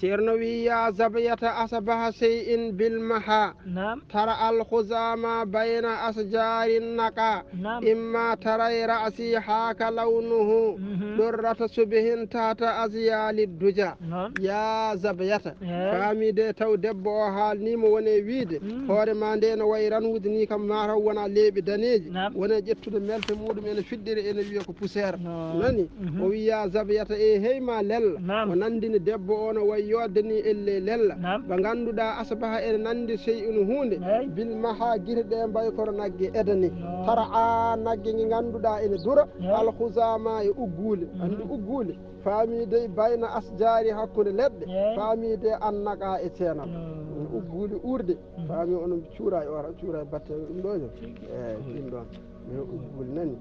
سيرنوي يا زبية أصبح شيء بالمحا نعم ترى الخزامى بين أشجار النقا نعم إما ترى رأسي حاك لونه درة شبه تحت أزيال الدجى نعم يا زبية إيه. فامي دي تو دبو حال نيمو وني ويد هوري ما ندين ويران ودني كم مارا ونا ليبي دانيجي نعم wona ƴettude melte muɗum ene fiɗɗiri ene wiya ko poussiére نعم nani o wiya zabiyata e heyma lella نعم o nandini debbo o no way yodde ni elle lella نعم ɓe ganduɗa asabaha ene nandi shey'un hunde أي. bilmaha guite ɗe mbay koto naggue edani نعم. tara a naggue gue ganduɗa ene dura أي. alhusama e uggule andi uggule faamide bayna asjari hakkude leɗɗe أي. faamide annaka e ceenal نعم. ugguli urde faami onon cuura e ora cuura e batte ɗum ɗo eyyi ɗin ɗon mi ugguli nani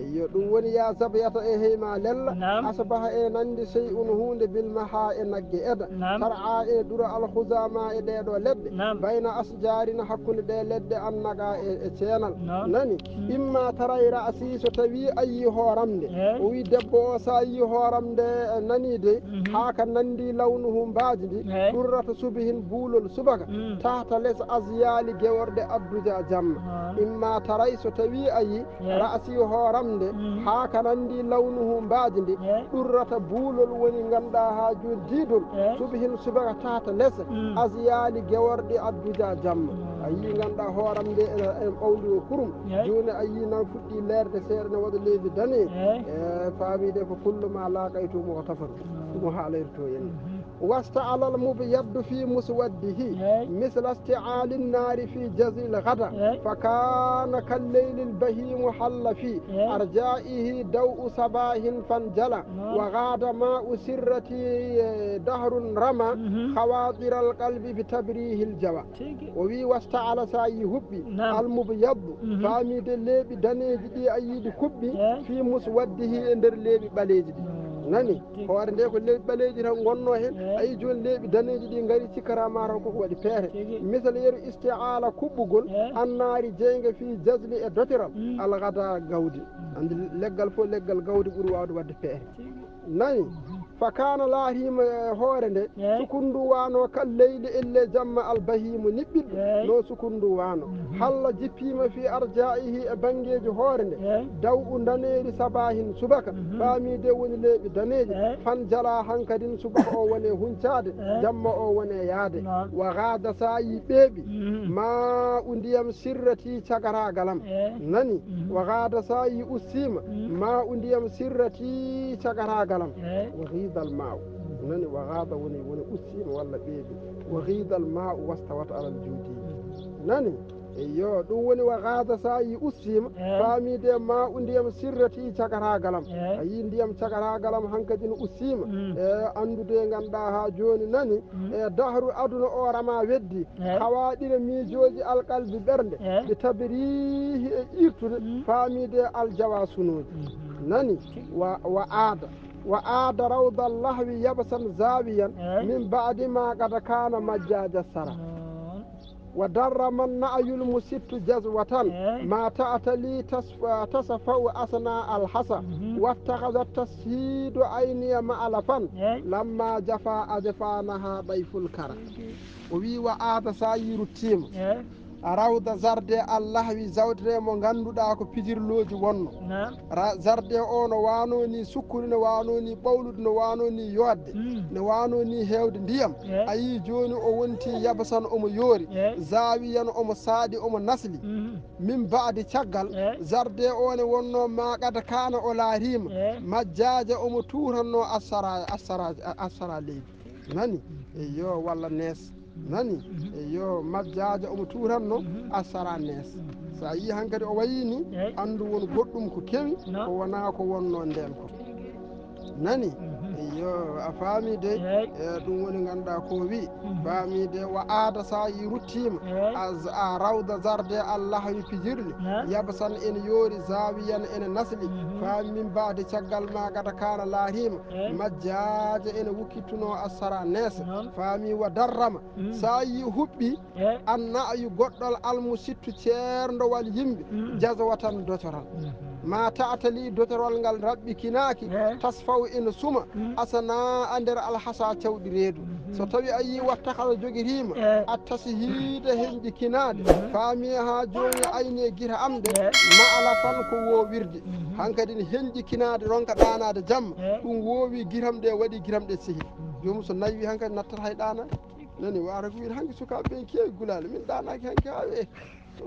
eyyo ɗum woni ya sabiyata e heyma lella نعم asabaha e nandi shey'un hunde bilmaha e naggue eda نعم tar'a e dura alhusama e ɗeɗo leɗɗe نعم bayna asjarina hakkude ɗe leɗɗe annaga e ceenal نعم nani imma taray ra'si so tawi ayi hooramde أي. o wi debbo o sa yi hooramde nani de ha ka nandi lawnuhu mbaji ndi أي. ɗurrata subihin buulol subaka tahta less asyali geworde adduja jamma نعم imma taray so tawi ayi أي. ra'si hooramde ha ka nandi lawnuhu mbaji ndi أي. ɗurrata buulol woni ganduɗa ha joni diidol أي. subihin subaka tahta less asyali geworde adduja jamma a yi ganduɗa hooramde en ɓawli o kurum أي. joni a yi nan fuɗɗi lerde seeɗa ne waɗa leydi dane أي. e faamide ko kullu ma laaqaytumo ko tafatu ɗum haalayto en واستعل المبيض في مسوده أي. مثل استعال النار في جزي الغدا أي. فكان كالليل البهيم حل في أي. أرجائه دوء صباح فانجلى وغاد ماء سرتي دهر رمى خواطر القلب بتبريه الجوى ووي واستعل ساي هبي نعم. المبيض فامي ليبي دانيجي دي أيدي كبي أي. في مسوده اندر ليبي بليجي دي nani hoore nde ko leeɓi ɓaleeji tan gonno hen ayi joni leeɓi daneji ɗi gaari cikkarama tan koko waɗi peere misal yeru istiala kuɓɓugol annaari jeyge fi jasli e dotiral algada gawdi andi leggal fof leggal gawdi ɓuuri wawde wadde peere nani fakana laarima hoore nde sukundu wano kal leydi elle jamma albahimu niɓɓiɗɗo no sukundu wano halla jippima fi arjaihi e banggueji hoore nde daw u daneeri sabahin subaka faamide woni leeɓi daneji fan jala hankadin subaka o wone huncade jamma o wone yaade wa gada sa yi ɓeeɓi ma u ndiyam sirrati cagaragalam nani wa gada sa yi ussima ma u ndiyam sirrati cagaragalam wa ghidal ma'u nani wa gada woni ussima walla ɓeeɓi wa ghidal ma'u wastawat alal juudi nani eyyo ɗum woni wa gada sa yi ussima faamide ma u ndiyam sirrati cagaragalam a yi ndiyam cagaragalam hankadi no ussima e andude ganduɗa ha joni nani e dahru aduna o rama weddi hawaɗire miijoji alqalbi ɓernde ɓe tabirihi e irtude faamide aljawa sunoji nani wa aada وعاد روض اللهو يبسا زاويا من بعد ما قد كان مجاج السرى ودر من نأي المسيت جزوة ما تأتلي تصفوا أثناء الحصى واتخذ التسهيد عيني مألفا لما جفا أجفانها ضيف الكرى وي وعاد ساير التيم rawda zarde allahwi zawdere mo ganduɗa ko pijirloji wonno zarde o no wano ni sukkuri no wano ni ɓawlude no wano ni yodde no wano ni hewde ndiyam ayi joni o wonti yabasan omo yoori zawiyan omo saaɗi omo nasli min baadi caggal zarde o ne wonno ma qad kana o laarima majjaja omo turanno assara leydi nani eyyo walla nees nani eyyo majjaja omo turanno asara nees sa yi hankadi o wayini andu won goɗɗum ko kewi ko wona ko wonno nden ko nani eyyo a faamide ɗum woni ganduɗa ko wi faamide wa aada sa yi ruttima a rawda zarde allah wi pijirle yabasan ene yoori zawiyan ene nasli famin baade caggal ma gada kana laarima majjaje ene wukkittuno assara neesa faami wa darrama sa yi huɓɓi anna ayu goɗɗol almusittu ceerndowal yimɓe jaswatan dotoral ma ta'tali dotorol ngal raɓɓikinaaki tasfaw ina suma asana a nder alhasa cawɗi reedu so tawi a yi watta kala jogirima a tasi hiide henƴi kinaade faami ha joni ayni e guita am de ma ala fan ko wowirde hankadi ne henƴi kinaade ronka ɗanade jamma ɗum wowi guitam ɗe waɗi guitam ɗe sehi jomum so nawi hankadi nattata hay ɗanade nani wara ko wiide hanki sukaɓe ɓen kewi gulali min ɗanaki hanki ha ɓe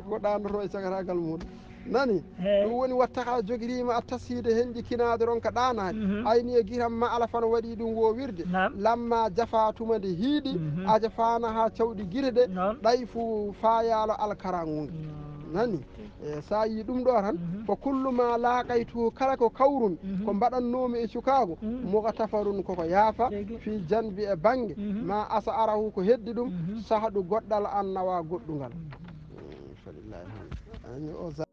ko ɗanoto e sagatagal muɗum nani ɗum woni watta ka jogirima a taside henƴi kinade ronka ɗanade ayni e guitam ma ala fan waɗi ɗum wowirde lamma jafa tuma nde hiiɗi a jafana ha cawɗi guite ɗe ɗay fu fayalo alkarangude nani sa yi ɗum ɗo tan ko kullu ma laqaytu kala ko kawrun ko mbaɗannomi e cukago moga tafarun koko yaafa fi janbi e banggue ma asa arahu ko heddi ɗum sahɗu goɗɗal an nawa goɗɗugal falillahi